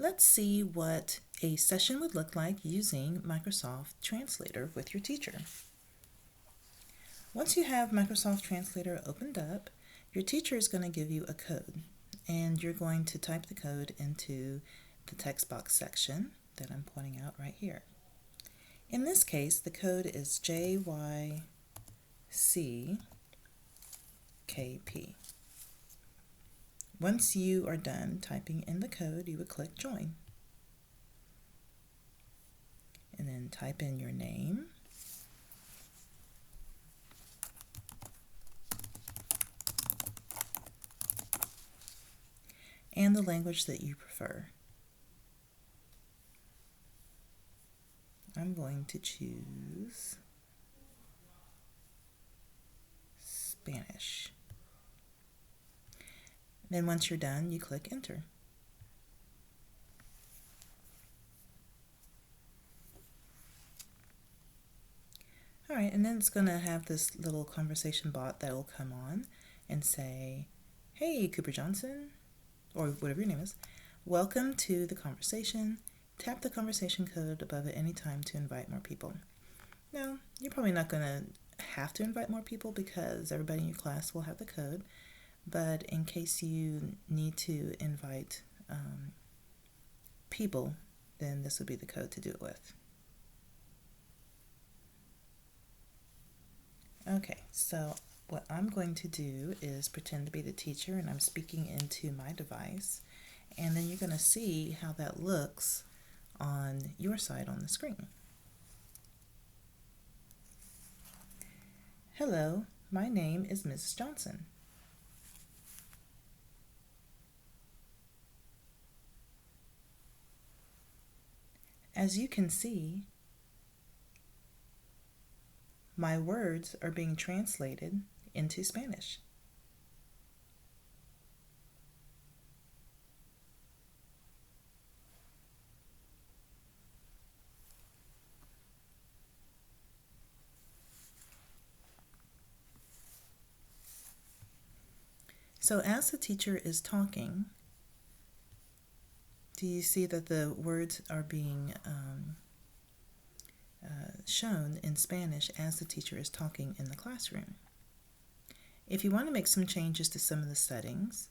Let's see what a session would look like using Microsoft Translator with your teacher. Once you have Microsoft Translator opened up, your teacher is going to give you a code, and you're going to type the code into the text box section that I'm pointing out right here. In this case, the code is JYCKP. Once you are done typing in the code, you would click Join. And then type in your name. And the language that you prefer. I'm going to choose Spanish. Then once you're done, you click Enter. All right, and then it's going to have this little conversation bot that will come on and say, "Hey, Cooper Johnson," or whatever your name is, "welcome to the conversation. Tap the conversation code above at any time to invite more people." Now, you're probably not going to have to invite more people because everybody in your class will have the code, but in case you need to invite people, then this would be the code to do it with. Okay, so what I'm going to do is pretend to be the teacher, and I'm speaking into my device, and then you're going to see how that looks on your side on the screen. "Hello, my name is Mrs. Johnson. As you can see, my words are being translated into Spanish. So as the teacher is talking, do you see that the words are being shown in Spanish as the teacher is talking in the classroom? If you want to make some changes to some of the settings,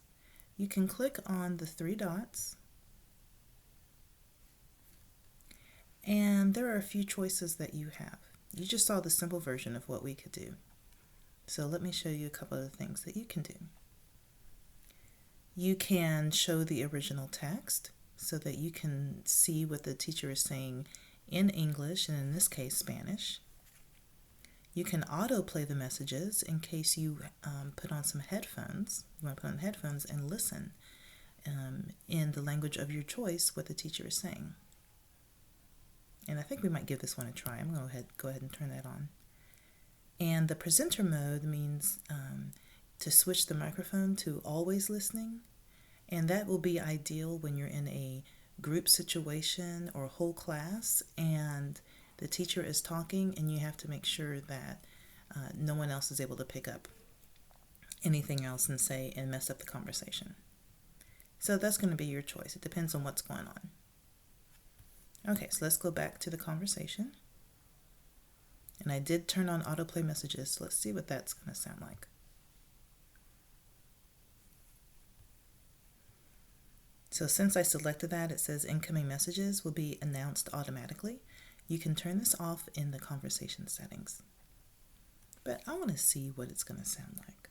you can click on the three dots, and there are a few choices that you have. You just saw the simple version of what we could do. So let me show you a couple of the things that you can do. You can show the original text so that you can see what the teacher is saying in English, and in this case, Spanish. You can autoplay the messages in case you put on some headphones. You want to put on headphones and listen in the language of your choice what the teacher is saying. And I think we might give this one a try. I'm going to go ahead and turn that on. And the presenter mode means to switch the microphone to always listening, and that will be ideal when you're in a group situation or whole class and the teacher is talking and you have to make sure that no one else is able to pick up anything else and mess up the conversation. So that's going to be your choice. It depends on what's going on. Okay, so let's go back to the conversation. And I did turn on autoplay messages, so let's see what that's going to sound like. So since I selected that, it says incoming messages will be announced automatically. You can turn this off in the conversation settings. But I want to see what it's going to sound like.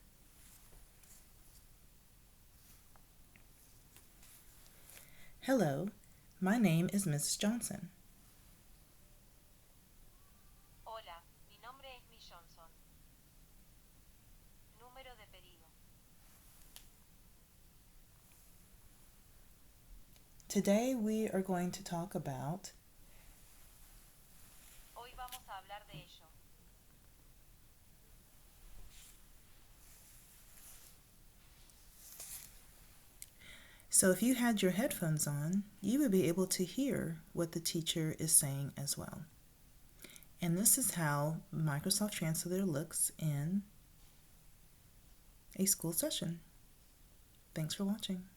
"Hello, my name is Mrs. Johnson. Hola, mi nombre es Miss Johnson. Número de pedido. Today we are going to talk about Hoy vamos a hablar de ello. So if you had your headphones on, you would be able to hear what the teacher is saying as well. And this is how Microsoft Translator looks in a school session. Thanks for watching.